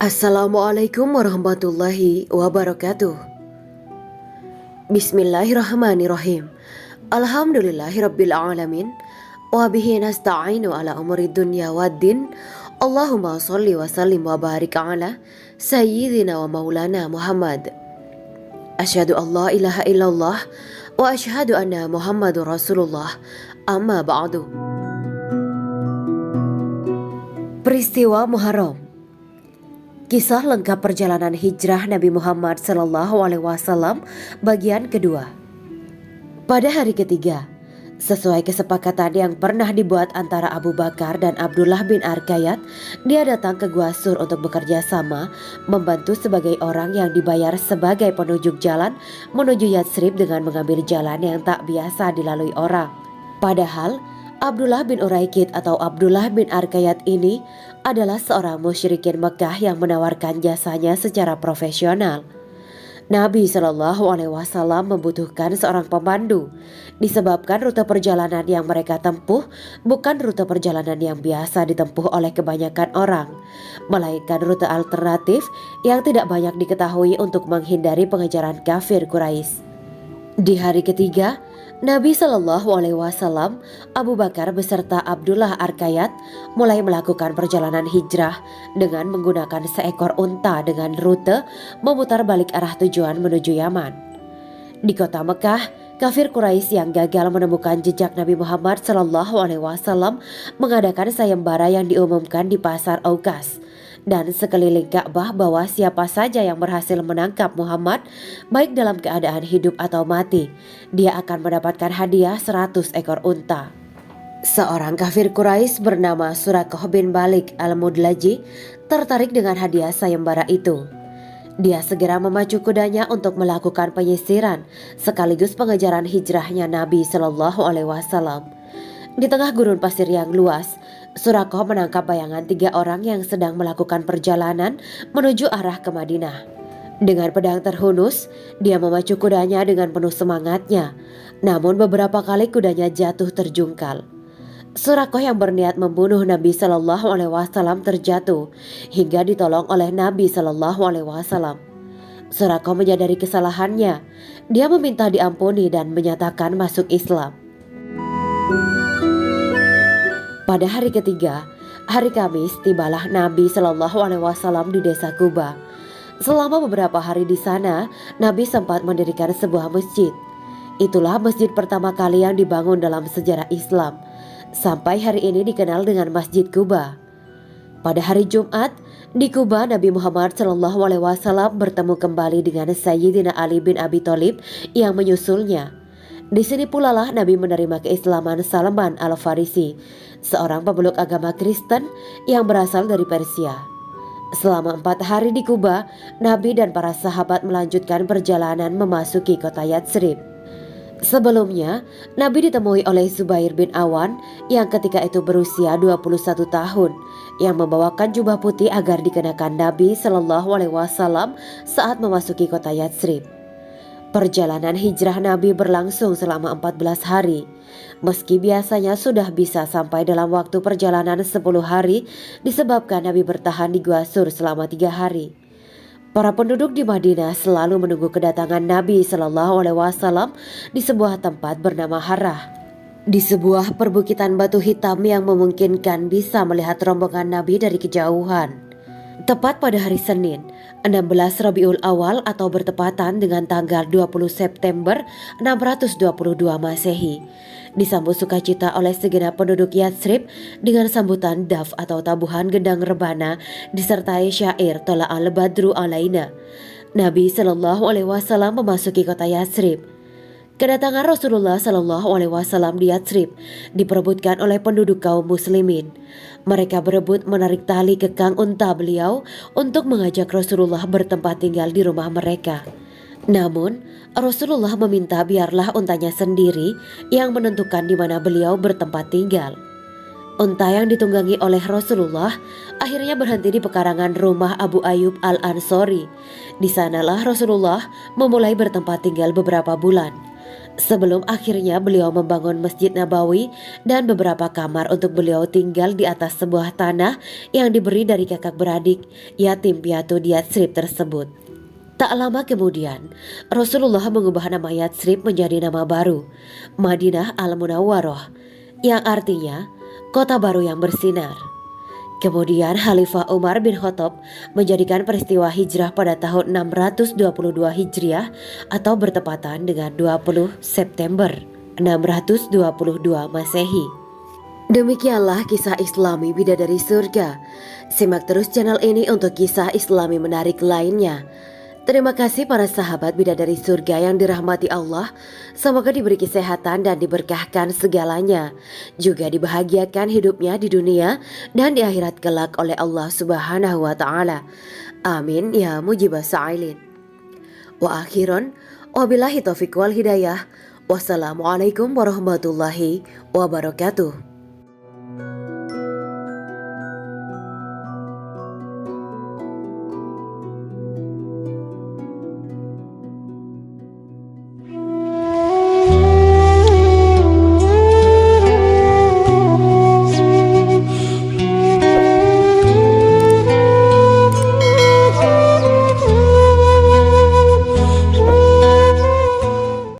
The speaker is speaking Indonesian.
Assalamualaikum warahmatullahi wabarakatuh. Bismillahirrahmanirrahim. Alhamdulillahirabbil alamin. Wa bihi nasta'inu ala umuri dunya waddin. Allahumma shalli wa sallim wa barik ala sayyidina wa maulana Muhammad. Asyhadu an la ilaha illallah wa asyhadu anna Muhammadur Rasulullah. Amma ba'du. Peristiwa Muharram. Kisah lengkap perjalanan hijrah Nabi Muhammad SAW bagian kedua. Pada hari ketiga, sesuai kesepakatan yang pernah dibuat antara Abu Bakar dan Abdullah bin Arkayat, dia datang ke Gua Sur untuk bekerja sama, membantu sebagai orang yang dibayar sebagai penunjuk jalan menuju Yatsrib dengan mengambil jalan yang tak biasa dilalui orang. Padahal Abdullah bin Uraikid atau Abdullah bin Arkayat ini adalah seorang musyrikin Mekah yang menawarkan jasanya secara profesional. Nabi SAW membutuhkan seorang pemandu, disebabkan rute perjalanan yang mereka tempuh bukan rute perjalanan yang biasa ditempuh oleh kebanyakan orang, melainkan rute alternatif yang tidak banyak diketahui untuk menghindari pengejaran kafir Quraisy. Di hari ketiga, Nabi SAW, Abu Bakar beserta Abdullah Arkayat mulai melakukan perjalanan hijrah dengan menggunakan seekor unta dengan rute memutar balik arah tujuan menuju Yaman. Di kota Mekah, kafir Quraisy yang gagal menemukan jejak Nabi Muhammad SAW mengadakan sayembara yang diumumkan di pasar Aukas dan sekeliling Ka'bah bahwa siapa saja yang berhasil menangkap Muhammad, baik dalam keadaan hidup atau mati, dia akan mendapatkan hadiah 100 ekor unta. Seorang kafir Quraisy bernama Suraqah bin Malik al-Mudlaji tertarik dengan hadiah sayembara itu. Dia segera memacu kudanya untuk melakukan penyisiran sekaligus pengejaran hijrahnya Nabi SAW. Di tengah gurun pasir yang luas, Suraqah menangkap bayangan 3 orang yang sedang melakukan perjalanan menuju arah ke Madinah. Dengan pedang terhunus, dia memacu kudanya dengan penuh semangatnya. Namun beberapa kali kudanya jatuh terjungkal. Suraqah yang berniat membunuh Nabi SAW terjatuh hingga ditolong oleh Nabi SAW. Suraqah menyadari kesalahannya. Dia meminta diampuni dan menyatakan masuk Islam. Pada hari ketiga, hari Kamis, tibalah Nabi SAW di desa Kuba. Selama beberapa hari di sana, Nabi sempat mendirikan sebuah masjid. Itulah masjid pertama kali yang dibangun dalam sejarah Islam. Sampai hari ini dikenal dengan Masjid Kuba. Pada hari Jumat, di Kuba, Nabi Muhammad SAW bertemu kembali dengan Sayyidina Ali bin Abi Thalib yang menyusulnya. Di sini pula lah Nabi menerima keislaman Salman al-Farisi, seorang pemeluk agama Kristen yang berasal dari Persia. Selama 4 hari di Kuba, Nabi dan para sahabat melanjutkan perjalanan memasuki kota Yatsrib. Sebelumnya, Nabi ditemui oleh Zubair bin Awan yang ketika itu berusia 21 tahun, yang membawakan jubah putih agar dikenakan Nabi SAW saat memasuki kota Yatsrib. Perjalanan hijrah Nabi berlangsung selama 14 hari. Meski biasanya sudah bisa sampai dalam waktu perjalanan 10 hari, disebabkan Nabi bertahan di Gua Sur selama 3 hari. Para penduduk di Madinah selalu menunggu kedatangan Nabi SAW di sebuah tempat bernama Harrah. Di sebuah perbukitan batu hitam yang memungkinkan bisa melihat rombongan Nabi dari kejauhan. Tepat pada hari Senin, 16 Rabiul Awal atau bertepatan dengan tanggal 20 September 622 Masehi, disambut sukacita oleh segenap penduduk Yatsrib dengan sambutan daf atau tabuhan gendang rebana disertai syair Tola'al Badru Alaina. Nabi SAW memasuki kota Yatsrib. Kedatangan Rasulullah SAW di Yatsrib diperebutkan oleh penduduk kaum muslimin. Mereka berebut menarik tali kekang unta beliau untuk mengajak Rasulullah bertempat tinggal di rumah mereka. Namun, Rasulullah meminta biarlah untanya sendiri yang menentukan di mana beliau bertempat tinggal. Unta yang ditunggangi oleh Rasulullah akhirnya berhenti di pekarangan rumah Abu Ayyub al-Ansori. Di sanalah Rasulullah memulai bertempat tinggal beberapa bulan. Sebelum akhirnya beliau membangun Masjid Nabawi dan beberapa kamar untuk beliau tinggal di atas sebuah tanah yang diberi dari kakak beradik yatim piatu di Yatsrib tersebut. Tak lama kemudian, Rasulullah mengubah nama Yatsrib menjadi nama baru, Madinah Al-Munawwaroh, yang artinya kota baru yang bersinar. Kemudian Khalifah Umar bin Khattab menjadikan peristiwa hijrah pada tahun 622 Hijriah atau bertepatan dengan 20 September 622 Masehi. Demikianlah kisah Islami Bidadari Surga. Simak terus channel ini untuk kisah Islami menarik lainnya. Terima kasih para sahabat Bidadari Surga yang dirahmati Allah. Semoga diberi kesehatan dan diberkahkan segalanya. Juga dibahagiakan hidupnya di dunia dan di akhirat kelak oleh Allah Subhanahu wa Ta'ala. Amin ya mujibah sa'ilin. Wa akhiran, wabillahi taufiq wal hidayah. Wassalamualaikum warahmatullahi wabarakatuh.